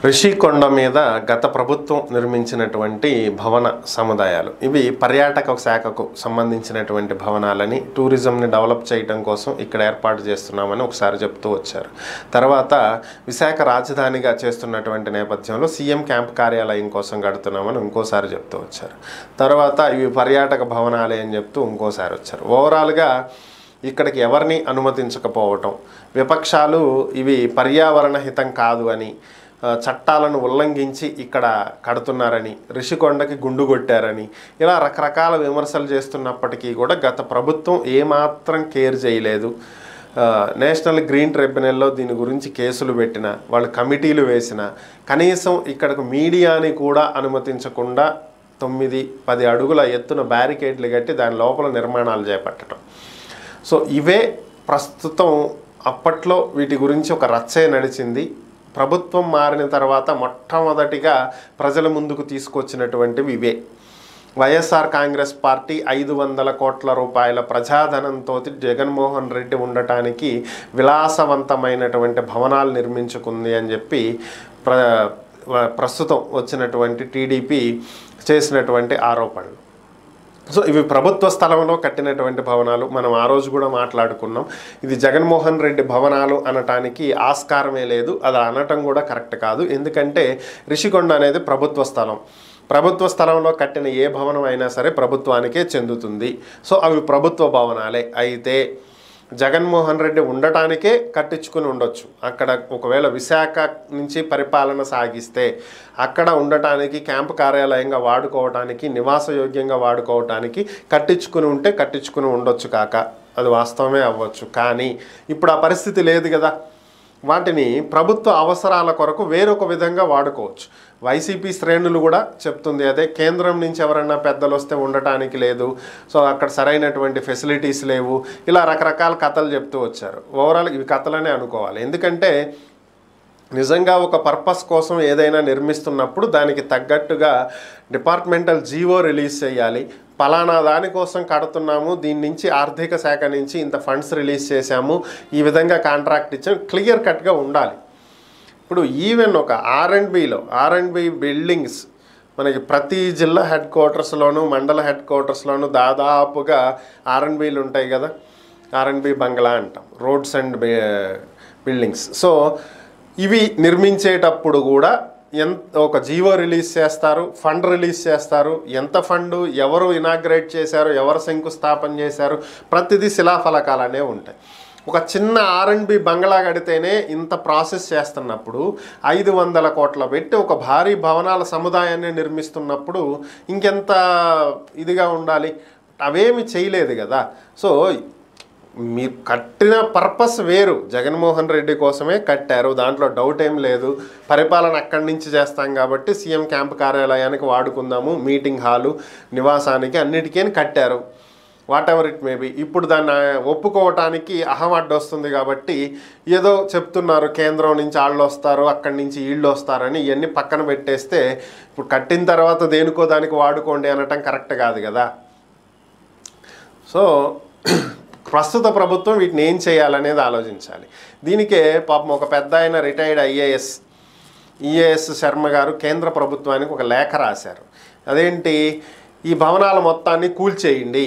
రిషికొండ మీద గత ప్రభుత్వం నిర్మించినటువంటి భవన సముదాయాలు ఇవి పర్యాటక శాఖకు సంబంధించినటువంటి భవనాలని టూరిజంని డెవలప్ చేయడం కోసం ఇక్కడ ఏర్పాటు చేస్తున్నామని ఒకసారి చెప్తూ వచ్చారు. తర్వాత విశాఖ రాజధానిగా చేస్తున్నటువంటి నేపథ్యంలో సీఎం క్యాంప్ కార్యాలయం కోసం కడుతున్నామని ఇంకోసారి చెప్తూ వచ్చారు. తర్వాత ఇవి పర్యాటక భవనాలే అని చెప్తూ ఇంకోసారి వచ్చారు. ఓవరాల్గా ఇక్కడికి ఎవరిని అనుమతించకపోవటం, విపక్షాలు ఇవి పర్యావరణ హితం కాదు అని, చట్టాలను ఉల్లంఘించి ఇక్కడ కడుతున్నారని, రిషికొండకి గుండు కొట్టారని ఇలా రకరకాల విమర్శలు చేస్తున్నప్పటికీ కూడా గత ప్రభుత్వం ఏమాత్రం కేర్ చేయలేదు. నేషనల్ గ్రీన్ ట్రిబ్యునల్లో దీని గురించి కేసులు పెట్టిన, వాళ్ళు కమిటీలు వేసిన, కనీసం ఇక్కడికి మీడియాని కూడా అనుమతించకుండా 9-10 అడుగుల ఎత్తున బ్యారికేడ్లు కట్టి దాని లోపల నిర్మాణాలు చేపట్టడం. సో ఇవే ప్రస్తుతం అప్పట్లో వీటి గురించి ఒక రచ్చే నడిచింది. ప్రభుత్వం మారిన తర్వాత మొట్టమొదటిగా ప్రజల ముందుకు తీసుకొచ్చినటువంటివి ఇవే. వైఎస్ఆర్ కాంగ్రెస్ పార్టీ 500 కోట్ల రూపాయల ప్రజాధనంతో జగన్మోహన్ రెడ్డి ఉండటానికి విలాసవంతమైనటువంటి భవనాలు నిర్మించుకుంది అని చెప్పి ప్రస్తుతం వచ్చినటువంటి టీడీపీ చేసినటువంటి ఆరోపణలు. సో ఇవి ప్రభుత్వ స్థలంలో కట్టినటువంటి భవనాలు. మనం ఆ రోజు కూడా మాట్లాడుకున్నాం. ఇది జగన్మోహన్ రెడ్డి భవనాలు అనటానికి ఆస్కారమే లేదు, అది అనటం కూడా కరెక్ట్ కాదు. ఎందుకంటే రిషికొండ అనేది ప్రభుత్వ స్థలం. ప్రభుత్వ స్థలంలో కట్టిన ఏ భవనం అయినా సరే ప్రభుత్వానికే చెందుతుంది. సో అవి ప్రభుత్వ భవనాలే. అయితే జగన్మోహన్ రెడ్డి ఉండటానికే కట్టించుకుని ఉండొచ్చు. అక్కడ ఒకవేళ విశాఖ నుంచి పరిపాలన సాగిస్తే అక్కడ ఉండటానికి, క్యాంపు కార్యాలయంగా వాడుకోవటానికి, నివాసయోగ్యంగా వాడుకోవటానికి కట్టించుకుని ఉంటే కట్టించుకుని ఉండొచ్చు కాక అది వాస్తవమే అవ్వచ్చు. కానీ ఇప్పుడు ఆ పరిస్థితి లేదు కదా. వాటిని ప్రభుత్వ అవసరాల కొరకు వేరొక విధంగా వాడుకోవచ్చు. వైసీపీ శ్రేణులు కూడా చెప్తుంది అదే. కేంద్రం నుంచి ఎవరన్నా పెద్దలు వస్తే ఉండటానికి లేదు, సో అక్కడ సరైనటువంటి ఫెసిలిటీస్ లేవు, ఇలా రకరకాల కథలు చెప్తూ వచ్చారు. ఓవరాల్ ఇవి కథలనే అనుకోవాలి. ఎందుకంటే నిజంగా ఒక పర్పస్ కోసం ఏదైనా నిర్మిస్తున్నప్పుడు దానికి తగ్గట్టుగా డిపార్ట్మెంటల్ జీవో రిలీజ్ చేయాలి. పలానా దానికోసం కడుతున్నాము, దీని నుంచి ఆర్థిక శాఖ నుంచి ఇంత ఫండ్స్ రిలీజ్ చేశాము, ఈ విధంగా కాంట్రాక్ట్ ఇచ్చాము, క్లియర్ కట్గా ఉండాలి. ఇప్పుడు ఈవెన్ ఒక ఆర్ఎండ్బి బిల్డింగ్స్ మనకి ప్రతి జిల్లా హెడ్ క్వార్టర్స్లోను, మండల హెడ్ క్వార్టర్స్లోను దాదాపుగా ఆర్ఎండ్బీలు ఉంటాయి కదా. ఆర్ఎండ్బి బంగ్లా అంటాం, రోడ్స్ అండ్ బిల్డింగ్స్. సో ఇవి నిర్మించేటప్పుడు కూడా ఒక జీవో రిలీజ్ చేస్తారు, ఫండ్ రిలీజ్ చేస్తారు. ఎంత ఫండు, ఎవరు ఇనాగ్రేట్ చేశారు, ఎవరు శంకుస్థాపన చేశారు, ప్రతిదీ శిలాఫలకాలనే ఉంటాయి. ఒక చిన్న ఆర్ఎండ్బి బంగ్లా కడితేనే ఇంత ప్రాసెస్ చేస్తున్నప్పుడు 500 కోట్ల పెట్టి ఒక భారీ భవనాల సముదాయాన్ని నిర్మిస్తున్నప్పుడు ఇంకెంత ఇదిగా ఉండాలి. అవేమి చేయలేదు కదా. సో మీరు కట్టిన పర్పస్ వేరు, జగన్మోహన్ రెడ్డి కోసమే కట్టారు, దాంట్లో డౌట్ ఏం లేదు. పరిపాలన అక్కడి నుంచి చేస్తాం కాబట్టి సీఎం క్యాంప్ కార్యాలయానికి వాడుకుందాము, మీటింగ్ హాలు, నివాసానికి, అన్నిటికీ కట్టారు. What ever it may be. ఇప్పుడు దాన్ని ఒప్పుకోవటానికి అహం అడ్డొస్తుంది కాబట్టి ఏదో చెప్తున్నారు, కేంద్రం నుంచి వాళ్ళు వస్తారు, అక్కడి నుంచి వీళ్ళు వస్తారని. ఇవన్నీ పక్కన పెట్టేస్తే ఇప్పుడు కట్టిన తర్వాత దేనికో దానికి వాడుకోండి అనటం కరెక్ట్ కాదు కదా. సో ప్రస్తుత ప్రభుత్వం వీటిని ఏం చేయాలనేది ఆలోచించాలి. దీనికే పాపం ఒక పెద్ద ఆయన రిటైర్డ్ ఈఏఎస్ శర్మ గారు కేంద్ర ప్రభుత్వానికి ఒక లేఖ రాశారు. అదేంటి, ఈ భవనాల మొత్తాన్ని కూల్చేయండి,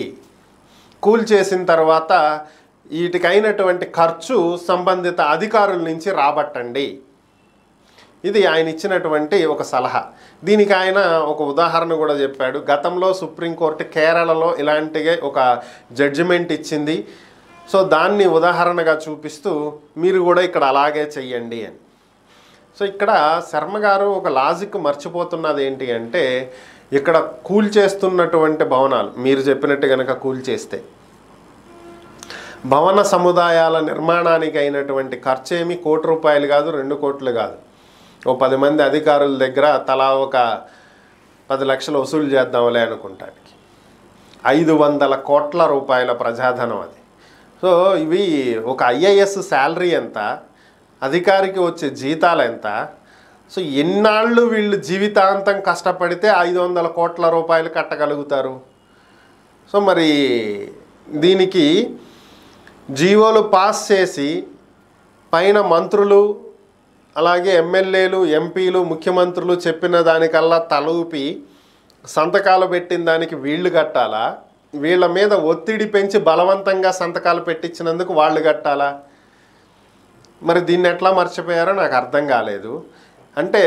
కూల్చేసిన తర్వాత వీటికైనటువంటి ఖర్చు సంబంధిత అధికారుల నుంచి రాబట్టండి. ఇది ఆయన ఇచ్చినటువంటి ఒక సలహా. దీనికి ఆయన ఒక ఉదాహరణ కూడా చెప్పాడు. గతంలో సుప్రీంకోర్టు కేరళలో ఇలాంటిగా ఒక జడ్జిమెంట్ ఇచ్చింది. సో దాన్ని ఉదాహరణగా చూపిస్తూ మీరు కూడా ఇక్కడ అలాగే చెయ్యండి అని. సో ఇక్కడ శర్మ గారు ఒక లాజిక్ మర్చిపోతున్నది ఏంటి అంటే, ఇక్కడ కూల్చేస్తున్నటువంటి భవనాలు మీరు చెప్పినట్టు కనుక కూల్చేస్తే భవన సముదాయాల నిర్మాణానికి అయినటువంటి ఖర్చు ఏమి 1 కోటి రూపాయలు కాదు, 2 కోట్లు కాదు. ఓ 10 మంది అధికారుల దగ్గర తలా ఒక 10 లక్షలు వసూలు చేద్దాంలే అనుకుంటానికి 500 కోట్ల రూపాయల ప్రజాధనం అది. సో ఇవి ఒక ఐఏఎస్ శాలరీ ఎంత, అధికారికి వచ్చే జీతాలు ఎంత, సో ఎన్నాళ్ళు వీళ్ళు జీవితాంతం కష్టపడితే 500 కోట్ల రూపాయలు కట్టగలుగుతారు. సో మరి దీనికి జీవోలు పాస్ చేసి పైన మంత్రులు అలాగే ఎమ్మెల్యేలు, ఎంపీలు, ముఖ్యమంత్రులు చెప్పిన దానికల్లా తలూపి సంతకాలు పెట్టిన దానికి వీళ్ళు కట్టాలా? వీళ్ళ మీద ఒత్తిడి పెంచి బలవంతంగా సంతకాలు పెట్టించినందుకు వాళ్ళు కట్టాలా? మరి దీన్ని ఎట్లా మర్చిపోయారో నాకు అర్థం కాలేదు. అంటే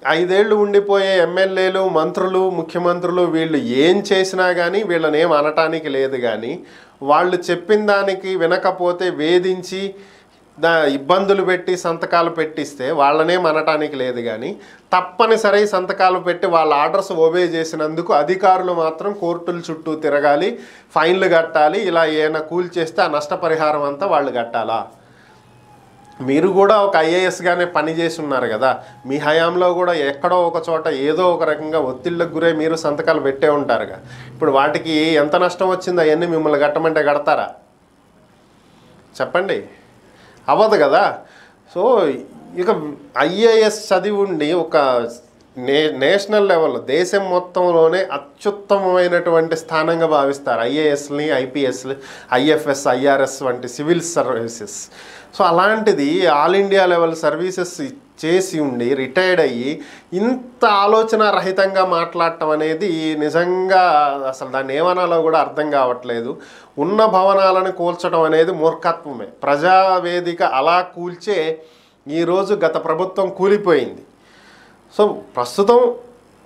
5 ఏళ్ళు ఉండిపోయే ఎమ్మెల్యేలు, మంత్రులు, ముఖ్యమంత్రులు వీళ్ళు ఏం చేసినా కానీ వీళ్ళని ఏం అనటానికి లేదు. కానీ వాళ్ళు చెప్పిన దానికి వినకపోతే వేధించి ఇబ్బందులు పెట్టి సంతకాలు పెట్టిస్తే వాళ్ళనేం అనటానికి లేదు. కానీ తప్పనిసరి సంతకాలు పెట్టి వాళ్ళ ఆర్డర్స్ ఒబే చేసినందుకు అధికారులు మాత్రం కోర్టుల చుట్టూ తిరగాలి, ఫైన్లు కట్టాలి. ఇలా ఏమైనా కూల్చేస్తే ఆ నష్టపరిహారం అంతా వాళ్ళు కట్టాలా? మీరు కూడా ఒక ఐఏఎస్గానే పనిచేసి ఉన్నారు కదా, మీ హయాంలో కూడా ఎక్కడో ఒక చోట ఏదో ఒక రకంగా ఒత్తిళ్ళకు గురై మీరు సంతకాలు పెట్టే ఉంటారుగా. ఇప్పుడు వాటికి ఎంత నష్టం వచ్చిందో అవన్నీ మిమ్మల్ని కట్టమంటే కడతారా? చెప్పండి, అవ్వదు కదా. సో ఇక ఐఏఎస్ చదివి ఉండి ఒక నేషనల్ లెవెల్లో దేశం మొత్తంలోనే అత్యుత్తమమైనటువంటి స్థానంగా భావిస్తారు ఐఏఎస్ని, ఐపీఎస్ని, ఐఎఫ్ఎస్, ఐఆర్ఎస్ వంటి సివిల్ సర్వీసెస్. సో అలాంటిది ఆల్ ఇండియా లెవెల్ సర్వీసెస్ చేసి ఉండి రిటైర్డ్ అయ్యి ఇంత ఆలోచన రహితంగా మాట్లాడటం అనేది నిజంగా అసలు దాన్ని ఏమనాలో కూడా అర్థం కావట్లేదు. ఉన్న భవనాలను కూల్చడం అనేది మూర్ఖత్వమే. ప్రజావేదిక అలా కూల్చే ఈరోజు గత ప్రభుత్వం కూలిపోయింది. సో ప్రస్తుతం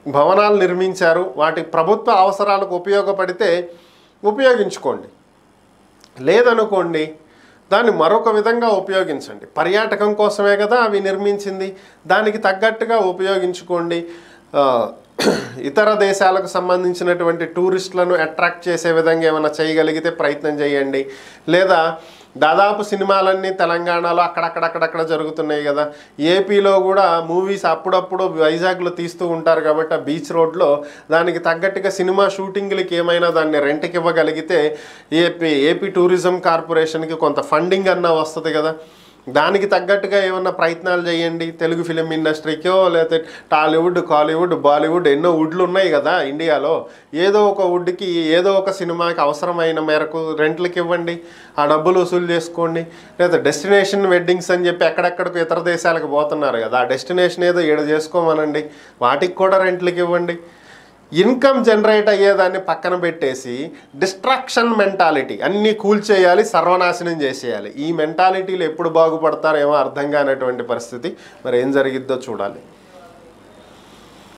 భవనాలు నిర్మించారు, వాటి ప్రభుత్వ అవసరాలకు ఉపయోగపడితే ఉపయోగించుకోండి, లేదనుకోండి దాన్ని మరొక విధంగా ఉపయోగించండి. పర్యాటకం కోసమే కదా అవి నిర్మించింది, దానికి తగ్గట్టుగా ఉపయోగించుకోండి. ఇతర దేశాలకు సంబంధించినటువంటి టూరిస్టులను అట్రాక్ట్ చేసే విధంగా ఏమైనా చేయగలిగితే ప్రయత్నం చేయండి. లేదా దాదాపు సినిమాలన్నీ తెలంగాణలో అక్కడక్కడ జరుగుతున్నాయి కదా. ఏపీలో కూడా మూవీస్ అప్పుడప్పుడు వైజాగ్లో తీస్తూ ఉంటారు కాబట్టి ఆ బీచ్ రోడ్లో దానికి తగ్గట్టుగా సినిమా షూటింగ్లకి ఏమైనా దాన్ని రెంట్కి ఇవ్వగలిగితే ఏపీ టూరిజం కార్పొరేషన్కి కొంత ఫండింగ్ అన్నా వస్తుంది కదా. దానికి తగ్గట్టుగా ఏమన్నా ప్రయత్నాలు చేయండి. తెలుగు ఫిలిం ఇండస్ట్రీకో లేకపోతే టాలీవుడ్, కాలీవుడ్, బాలీవుడ్ ఎన్నో వుడ్లు ఉన్నాయి కదా ఇండియాలో. ఏదో ఒక వుడ్కి ఏదో ఒక సినిమాకి అవసరమైన మేరకు రెంట్లకి ఇవ్వండి, ఆ డబ్బులు వసూలు చేసుకోండి. లేదా డెస్టినేషన్ వెడ్డింగ్స్ అని చెప్పి ఎక్కడెక్కడికి ఇతర దేశాలకు పోతున్నారు కదా, ఆ డెస్టినేషన్ ఏదో ఈడ చేసుకోమనండి, వాటికి కూడా రెంట్లకి ఇవ్వండి. ఇన్కమ్ జనరేట్ అయ్యేదాన్ని పక్కన పెట్టేసి డిస్ట్రాక్షన్ మెంటాలిటీ, అన్నీ కూల్చేయాలి, సర్వనాశనం చేసేయాలి, ఈ మెంటాలిటీలు ఎప్పుడు బాగుపడతారో ఏమో అర్థం కానటువంటి పరిస్థితి. మరి ఏం జరిగిద్దో చూడాలి.